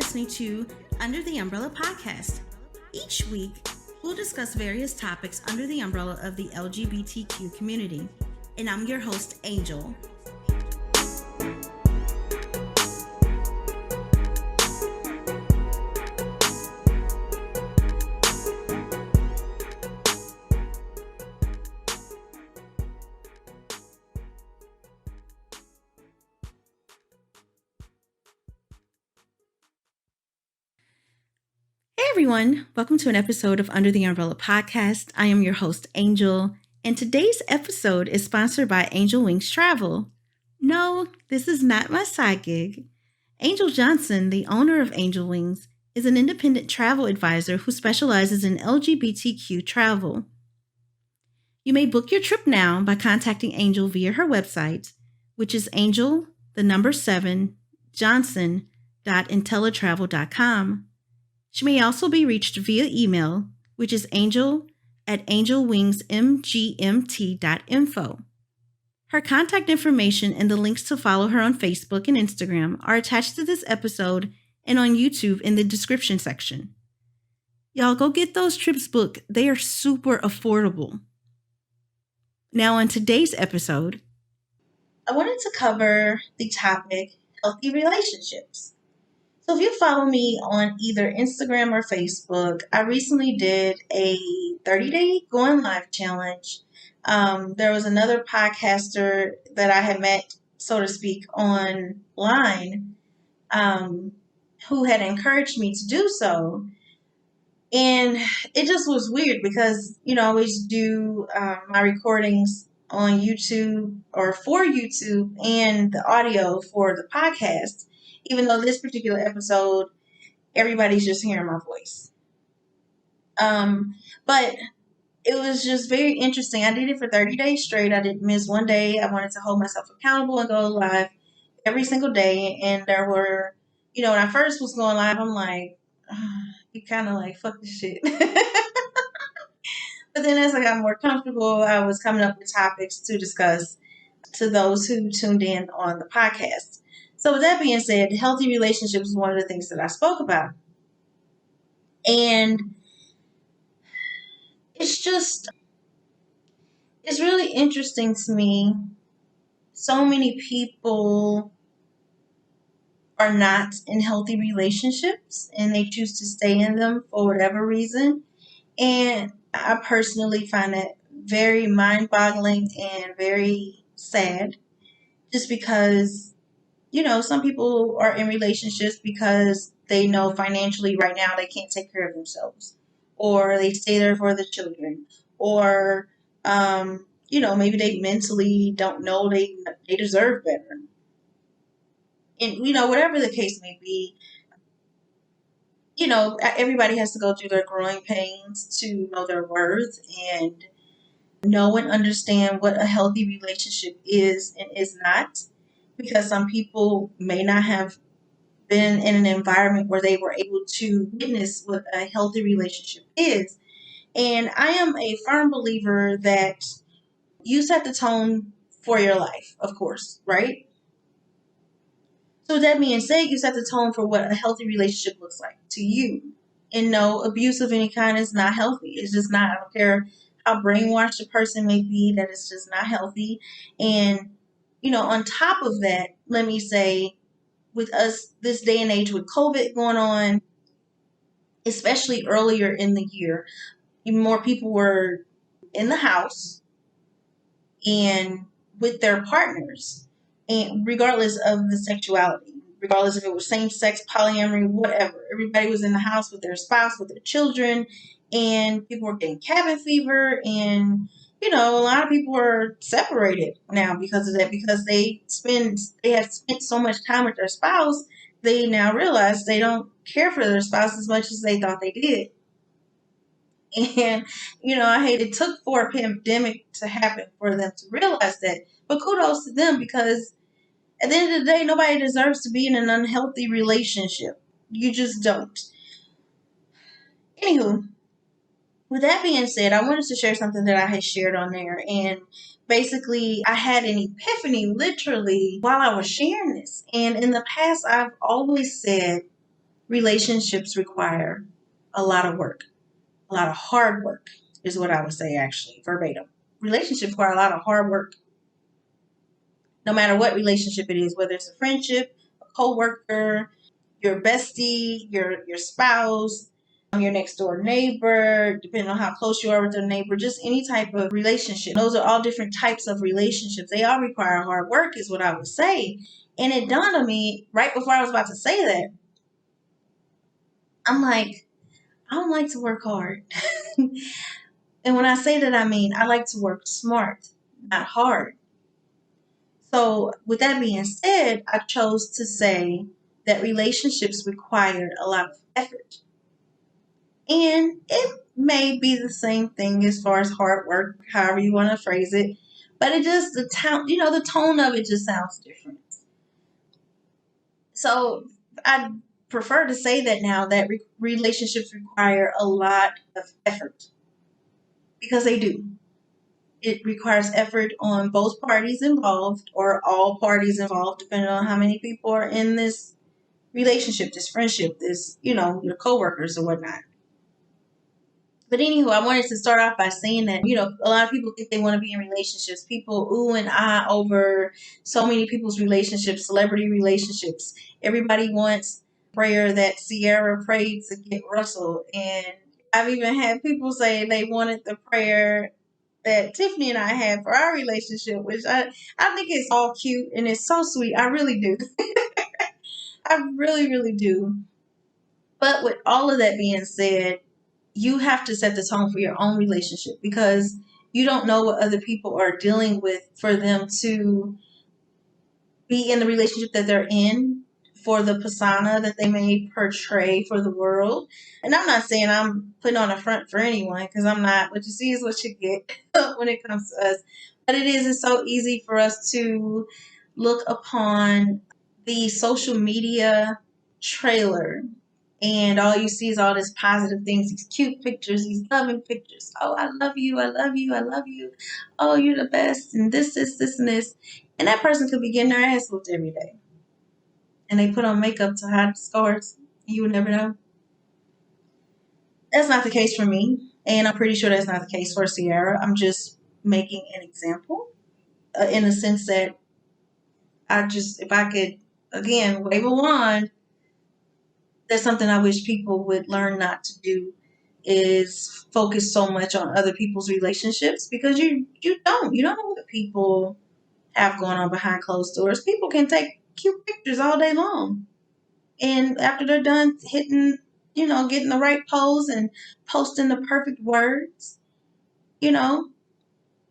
listening to Under the Umbrella podcast. Each week, we'll discuss various topics under the umbrella of the LGBTQ community. And I'm your host, Angel. Hey everyone, welcome to an episode of Under the Umbrella podcast. I am your host, Angel, and today's episode is sponsored by Angel Wings Travel. No, this is not my side gig. Angel Johnson, the owner of Angel Wings, is an independent travel advisor who specializes in LGBTQ travel. You may book your trip now by contacting Angel via her website, which is angel7johnson.intellitravel.com. She may also be reached via email, which is angel@angelwingsmgmt.info. Her contact information and the links to follow her on Facebook and Instagram are attached to this episode and on YouTube in the description section. Y'all go get those trips booked. They are super affordable. Now on today's episode, I wanted to cover the topic healthy relationships. So if you follow me on either Instagram or Facebook, I recently did a 30-day going live challenge. There was another podcaster that I had met, so to speak, online who had encouraged me to do so. And it just was weird because, I always do my recordings on YouTube or for YouTube and the audio for the podcast. Even though this particular episode, everybody's just hearing my voice. But it was just very interesting. I did it for 30 days straight. I didn't miss one day. I wanted to hold myself accountable and go live every single day. And there were, when I first was going live, I'm like, you kind of like, fuck this shit. But then as I got more comfortable, I was coming up with topics to discuss to those who tuned in on the podcast. So with that being said, healthy relationships is one of the things that I spoke about. And it's really interesting to me. So many people are not in healthy relationships and they choose to stay in them for whatever reason. And I personally find that very mind-boggling and very sad just because some people are in relationships because they know financially right now they can't take care of themselves, or they stay there for the children, or, maybe they mentally don't know they deserve better. And, whatever the case may be, everybody has to go through their growing pains to know their worth and know and understand what a healthy relationship is and is not. Because some people may not have been in an environment where they were able to witness what a healthy relationship is. And I am a firm believer that you set the tone for your life, of course, right? So with that being said, you set the tone for what a healthy relationship looks like to you. And no, abuse of any kind is not healthy. It's just not. I don't care how brainwashed a person may be, that it's just not healthy. And on top of that, let me say, with us this day and age with COVID going on, especially earlier in the year, more people were in the house and with their partners, and regardless of the sexuality, regardless if it was same-sex, polyamory, whatever. Everybody was in the house with their spouse, with their children, and people were getting cabin fever, and a lot of people are separated now because of that, because they have spent so much time with their spouse, they now realize they don't care for their spouse as much as they thought they did. And, I hate it took for a pandemic to happen for them to realize that. But kudos to them, because at the end of the day, nobody deserves to be in an unhealthy relationship. You just don't. Anywho, with that being said, I wanted to share something that I had shared on there. And basically, I had an epiphany literally while I was sharing this. And in the past, I've always said relationships require a lot of work, a lot of hard work, is what I would say, actually, verbatim. Relationships require a lot of hard work, no matter what relationship it is, whether it's a friendship, a coworker, your bestie, your spouse, your next door neighbor, depending on how close you are with your neighbor, just any type of relationship. Those are all different types of relationships. They all require hard work, is what I would say. And it dawned on me right before I was about to say that. I'm like, I don't like to work hard. And when I say that, I mean I like to work smart, not hard. So, with that being said, I chose to say that relationships require a lot of effort. And it may be the same thing as far as hard work, however you want to phrase it. But it just, the tone of it just sounds different. So, I prefer to say that now that relationships require a lot of effort because they do. It requires effort on both parties involved or all parties involved, depending on how many people are in this relationship, this friendship, your coworkers or whatnot. But anywho, I wanted to start off by saying that, a lot of people think they want to be in relationships. People ooh and ah over so many people's relationships, celebrity relationships. Everybody wants prayer that Sierra prayed to get Russell. And I've even had people say they wanted the prayer that Tiffany and I had for our relationship, which I think is all cute and it's so sweet. I really do. I really, really do. But with all of that being said, you have to set the tone for your own relationship because you don't know what other people are dealing with for them to be in the relationship that they're in, for the persona that they may portray for the world. And I'm not saying I'm putting on a front for anyone because I'm not. What you see is what you get when it comes to us. But it's so easy for us to look upon the social media trailer and all you see is all this positive things, these cute pictures, these loving pictures. Oh, I love you, I love you, I love you. Oh, you're the best, and this, and this. And that person could be getting their ass whooped every day. And they put on makeup to hide the scars. You would never know. That's not the case for me. And I'm pretty sure that's not the case for Sierra. I'm just making an example in the sense that if I could, again, wave a wand, that's something I wish people would learn not to do is focus so much on other people's relationships because you don't know what people have going on behind closed doors. People can take cute pictures all day long. And after they're done hitting, getting the right pose and posting the perfect words, you know,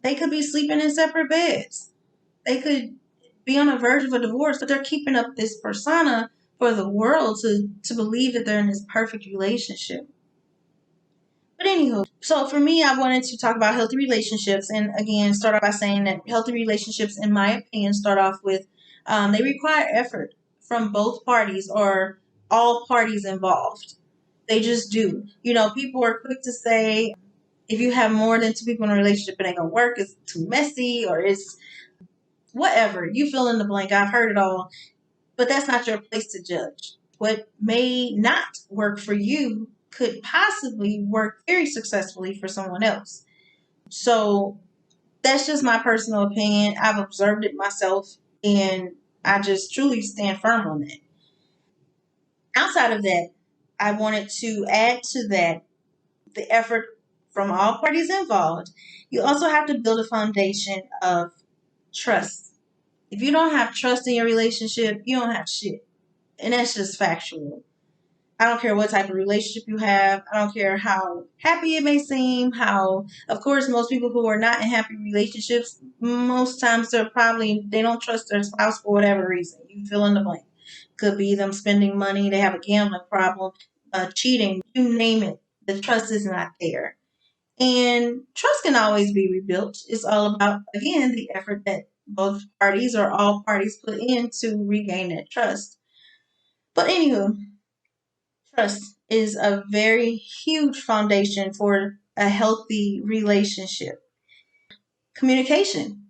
they could be sleeping in separate beds. They could be on the verge of a divorce, but they're keeping up this persona for the world to believe that they're in this perfect relationship. But anywho, so for me, I wanted to talk about healthy relationships, and again, start off by saying that healthy relationships, in my opinion, start off with they require effort from both parties or all parties involved. They just do. People are quick to say if you have more than two people in a relationship, it ain't gonna work. It's too messy, or it's whatever. You fill in the blank. I've heard it all, but that's not your place to judge. What may not work for you could possibly work very successfully for someone else. So that's just my personal opinion. I've observed it myself and I just truly stand firm on that. Outside of that, I wanted to add to that the effort from all parties involved. You also have to build a foundation of trust. If you don't have trust in your relationship, you don't have shit. And that's just factual. I don't care what type of relationship you have. I don't care how happy it may seem. Of course, most people who are not in happy relationships, most times they don't trust their spouse for whatever reason. You fill in the blank. Could be them spending money. They have a gambling problem, cheating. You name it. The trust is not there. And trust can always be rebuilt. It's all about, again, the effort that both parties or all parties put in to regain that trust. But anywho, trust is a very huge foundation for a healthy relationship. Communication.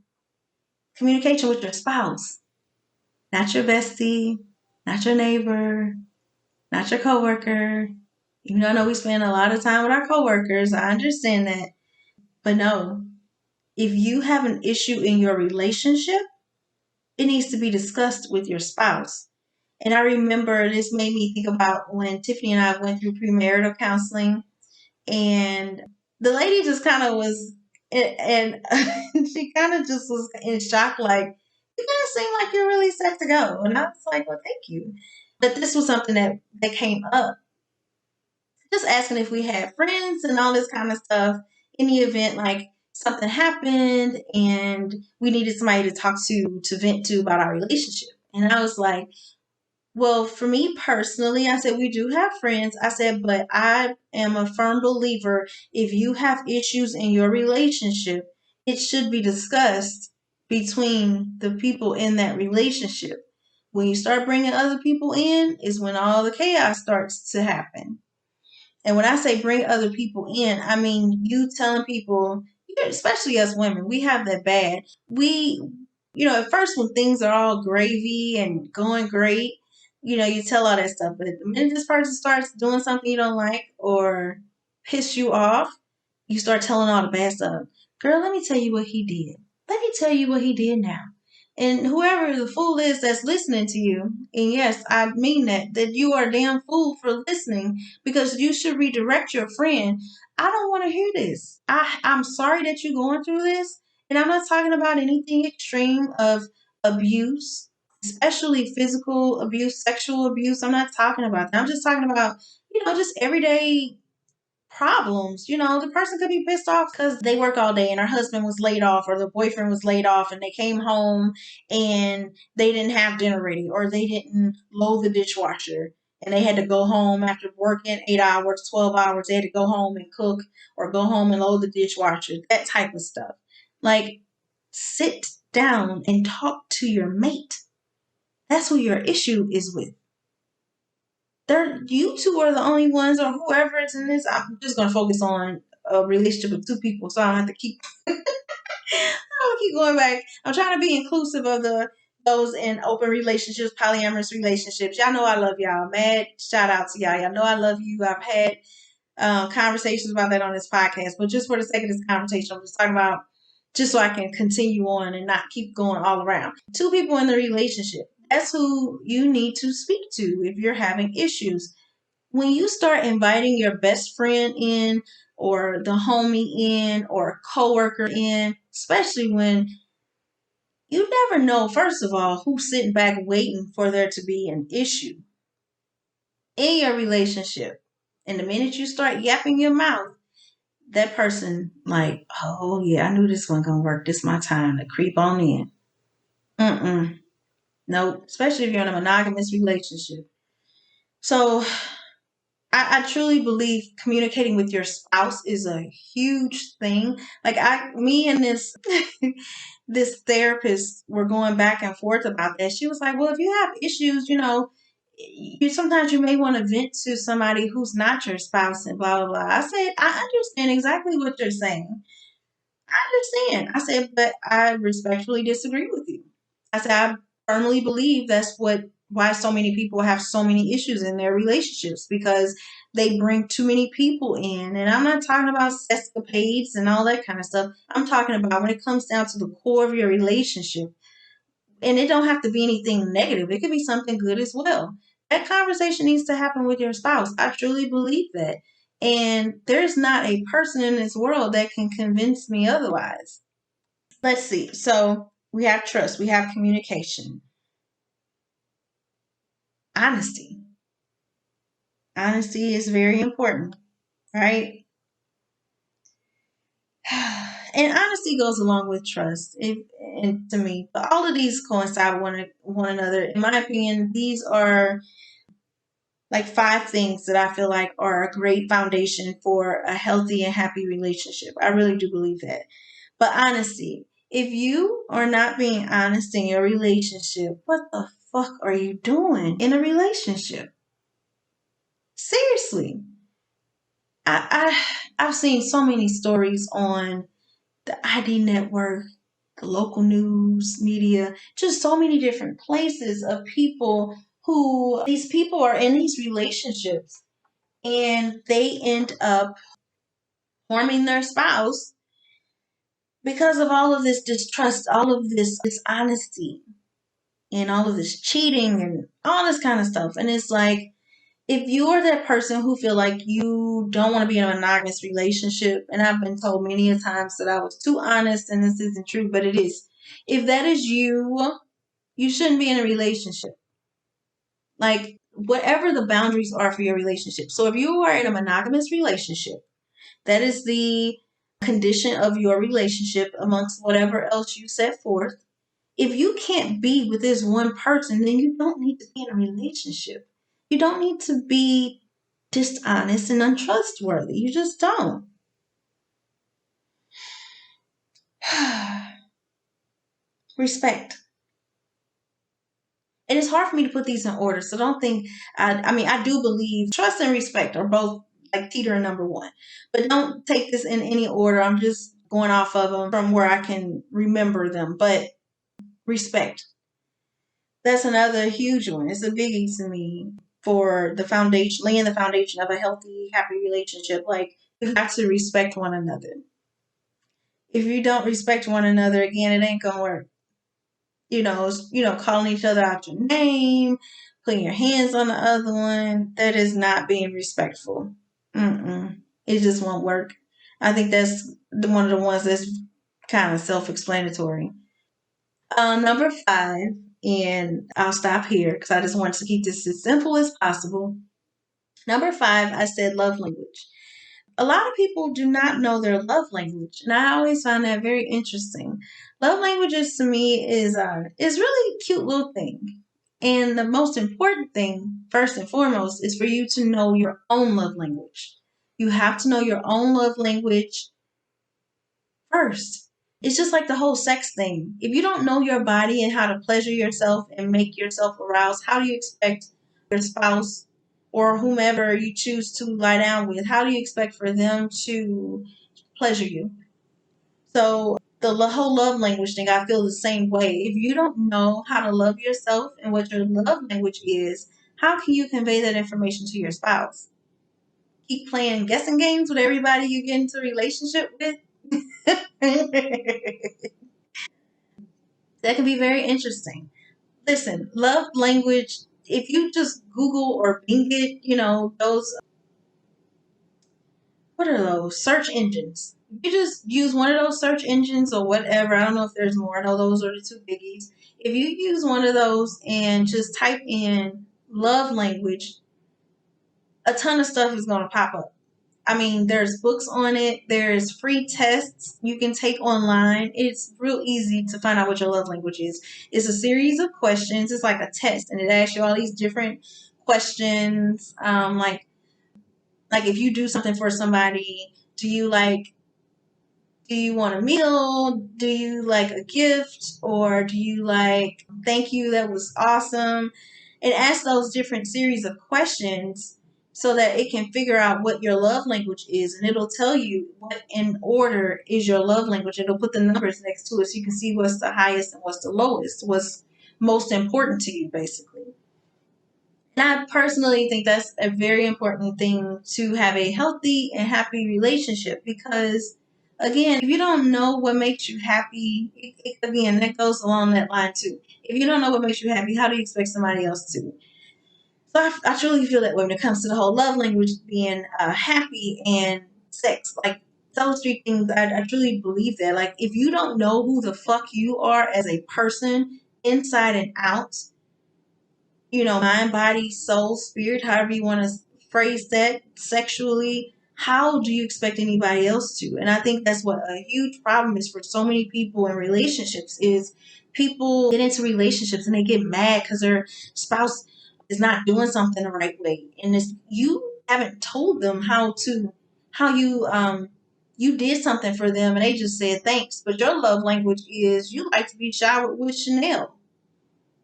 Communication with your spouse, not your bestie, not your neighbor, not your coworker. Even though I know we spend a lot of time with our coworkers, I understand that. But no, if you have an issue in your relationship, it needs to be discussed with your spouse. And I remember this made me think about when Tiffany and I went through premarital counseling, and the lady just kind of was, and she kind of just was in shock, like, you kind of seem like you're really set to go. And I was like, well, thank you. But this was something that came up, just asking if we had friends and all this kind of stuff in the event like something happened and we needed somebody to talk to vent to about our relationship. And I was like, well, for me personally, I said, we do have friends. I said, but I am a firm believer if you have issues in your relationship, it should be discussed between the people in that relationship. When you start bringing other people in, is when all the chaos starts to happen. And when I say bring other people in, I mean you telling people, especially us women, we have that bad. We, at first when things are all gravy and going great, you tell all that stuff. But the minute this person starts doing something you don't like or piss you off, you start telling all the bad stuff. Girl, let me tell you what he did. Let me tell you what he did now. And whoever the fool is that's listening to you, and yes, I mean that you are a damn fool for listening because you should redirect your friend. I don't want to hear this. I'm sorry that you're going through this. And I'm not talking about anything extreme of abuse, especially physical abuse, sexual abuse. I'm not talking about that. I'm just talking about, just everyday problems. The person could be pissed off because they work all day and her husband was laid off or the boyfriend was laid off and they came home and they didn't have dinner ready or they didn't load the dishwasher and they had to go home after working 8 hours, 12 hours. They had to go home and cook or go home and load the dishwasher, that type of stuff. Like, sit down and talk to your mate. That's who your issue is with. You two are the only ones, or whoever is in this. I'm just gonna focus on a relationship with two people, so I don't have to keep. I don't keep going back. I'm trying to be inclusive of those in open relationships, polyamorous relationships. Y'all know I love y'all. Mad shout out to y'all. Y'all know I love you. I've had conversations about that on this podcast, but just for the sake of this conversation, I'm just talking about just so I can continue on and not keep going all around. Two people in the relationship. That's who you need to speak to if you're having issues. When you start inviting your best friend in or the homie in or a coworker in, especially when you never know, first of all, who's sitting back waiting for there to be an issue in your relationship. And the minute you start yapping your mouth, that person like, oh yeah, I knew this wasn't gonna work. This is my time to creep on in. Mm-mm. Nope. Especially if you're in a monogamous relationship. So I truly believe communicating with your spouse is a huge thing. Like me and this this therapist were going back and forth about that. She was like, "Well, if you have issues, you sometimes you may want to vent to somebody who's not your spouse and blah blah blah." I said, "I understand exactly what you're saying. I understand." I said, "But I respectfully disagree with you." I said, "I firmly believe that's why so many people have so many issues in their relationships because they bring too many people in. And I'm not talking about escapades and all that kind of stuff. I'm talking about when it comes down to the core of your relationship. And it don't have to be anything negative. It could be something good as well. That conversation needs to happen with your spouse. I truly believe that. And there's not a person in this world that can convince me otherwise. Let's see. So we have trust, we have communication, honesty. Honesty is very important, right? And honesty goes along with trust, and to me, but all of these coincide with one another. In my opinion, these are like five things that I feel like are a great foundation for a healthy and happy relationship. I really do believe that. But honesty, if you are not being honest in your relationship, what the fuck are you doing in a relationship? Seriously. I've seen so many stories on the ID network, the local news media, just so many different places of people who these people are in these relationships and they end up harming their spouse because of all of this distrust, all of this dishonesty, and all of this cheating and all this kind of stuff. And it's like, if you're that person who feel like you don't want to be in a monogamous relationship, and I've been told many a times that I was too honest and this isn't true, but it is. If that is you, you shouldn't be in a relationship. Like, whatever the boundaries are for your relationship. So if you are in a monogamous relationship, that is the condition of your relationship amongst whatever else you set forth. If you can't be with this one person, then you don't need to be in a relationship. You don't need to be dishonest and untrustworthy. You just don't. Respect. And it's hard for me to put these in order. So don't think, I mean, I do believe trust and respect are both like teeter and number one. But don't take this in any order. I'm just going off of them from where I can remember them. But respect. That's another huge one. It's a biggie to me for the foundation, laying the foundation of a healthy, happy relationship. Like, you have to respect one another. If you don't respect one another, again, it ain't gonna work. Calling each other out your name, putting your hands on the other one, that is not being respectful. It just won't work. I think that's one of the ones that's kind of self-explanatory. Number 5, and I'll stop here because I just wanted to keep this as simple as possible. Number 5, I said love language. A lot of people do not know their love language, and I always find that very interesting. Love languages to me is really a cute little thing. And the most important thing, first and foremost, is for you to know your own love language. You have to know your own love language first. It's just like the whole sex thing. If you don't know your body and how to pleasure yourself and make yourself aroused, how do you expect your spouse or whomever you choose to lie down with, how do you expect for them to pleasure you? So the whole love language thing, I feel the same way. If you don't know how to love yourself and what your love language is, how can you convey that information to your spouse? Keep playing guessing games with everybody you get into a relationship with? That can be very interesting. Listen, love language, if you just Google or Bing it, those, what are those? Search engines. If you just use one of those search engines or whatever, I don't know if there's more. I know those are the two biggies. If you use one of those and just type in love language, a ton of stuff is going to pop up. I mean, there's books on it. There's free tests you can take online. It's real easy to find out what your love language is. It's a series of questions. It's like a test, and it asks you all these different questions. Like if you do something for somebody, do you like? Do you want a meal? Do you like a gift? Or do you like, thank you, that was awesome? And ask those different series of questions so that it can figure out what your love language is. And it'll tell you what in order is your love language. It'll put the numbers next to it so you can see what's the highest and what's the lowest, what's most important to you, basically. And I personally think that's a very important thing to have a healthy and happy relationship because, again, if you don't know what makes you happy, again, that goes along that line too. If you don't know what makes you happy, how do you expect somebody else to? So I truly feel that way when it comes to the whole love language being happy and sex. Like, those three things, I truly believe that. Like, if you don't know who the fuck you are as a person, inside and out, mind, body, soul, spirit, however you want to phrase that, sexually, how do you expect anybody else to? And I think that's what a huge problem is for so many people in relationships is people get into relationships and they get mad because their spouse is not doing something the right way. And it's, you haven't told them how you did something for them and they just said thanks. But your love language is you like to be showered with Chanel.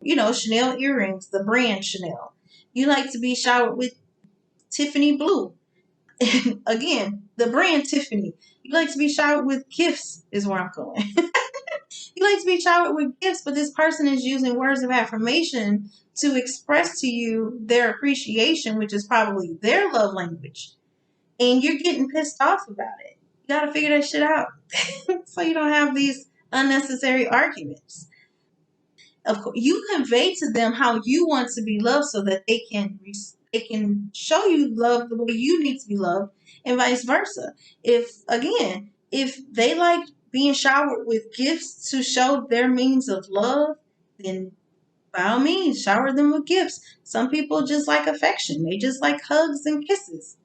Chanel earrings, the brand Chanel. You like to be showered with Tiffany Blue. Again, the brand Tiffany. You like to be showered with gifts, is where I'm going. You like to be showered with gifts, but this person is using words of affirmation to express to you their appreciation, which is probably their love language. And you're getting pissed off about it. You got to figure that shit out so you don't have these unnecessary arguments. Of course, you convey to them how you want to be loved so that they can show you love the way you need to be loved, and vice versa. If they like being showered with gifts to show their means of love, then by all means, shower them with gifts. Some people just like affection. They just like hugs and kisses.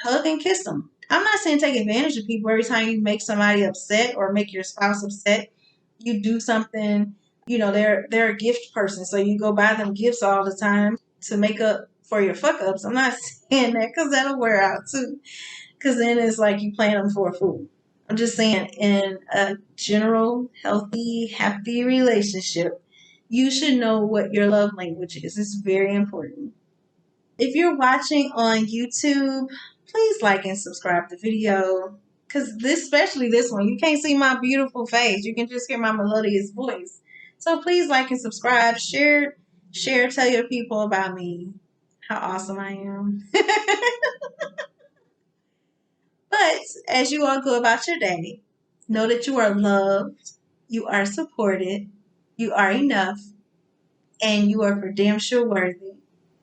Hug and kiss them. I'm not saying take advantage of people every time you make somebody upset or make your spouse upset. You do something, they're a gift person, so you go buy them gifts all the time to make up for your fuck ups. I'm not saying that because that'll wear out too. Because then it's like you playing them for a fool. I'm just saying, in a general, healthy, happy relationship, you should know what your love language is. It's very important. If you're watching on YouTube, please like and subscribe the video. Because especially this one, you can't see my beautiful face. You can just hear my melodious voice. So please like and subscribe. Share, tell your people about me. How awesome I am. But as you all go about your day, know that you are loved, you are supported, you are enough, and you are for damn sure worthy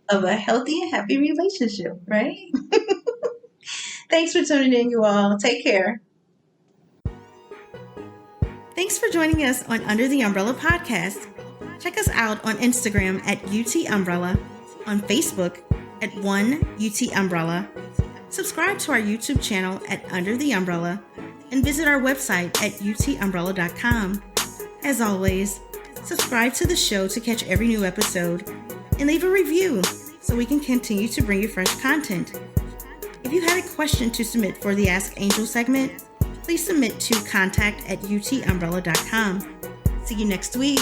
of a healthy and happy relationship, right? Thanks for tuning in, you all. Take care. Thanks for joining us on Under the Umbrella podcast. Check us out on Instagram at UT Umbrella, on Facebook at 1UT Umbrella. Subscribe to our YouTube channel at Under the Umbrella, and visit our website at utumbrella.com. As always, subscribe to the show to catch every new episode, and leave a review so we can continue to bring you fresh content. If you had a question to submit for the Ask Angel segment, please submit to contact@utumbrella.com. See you next week.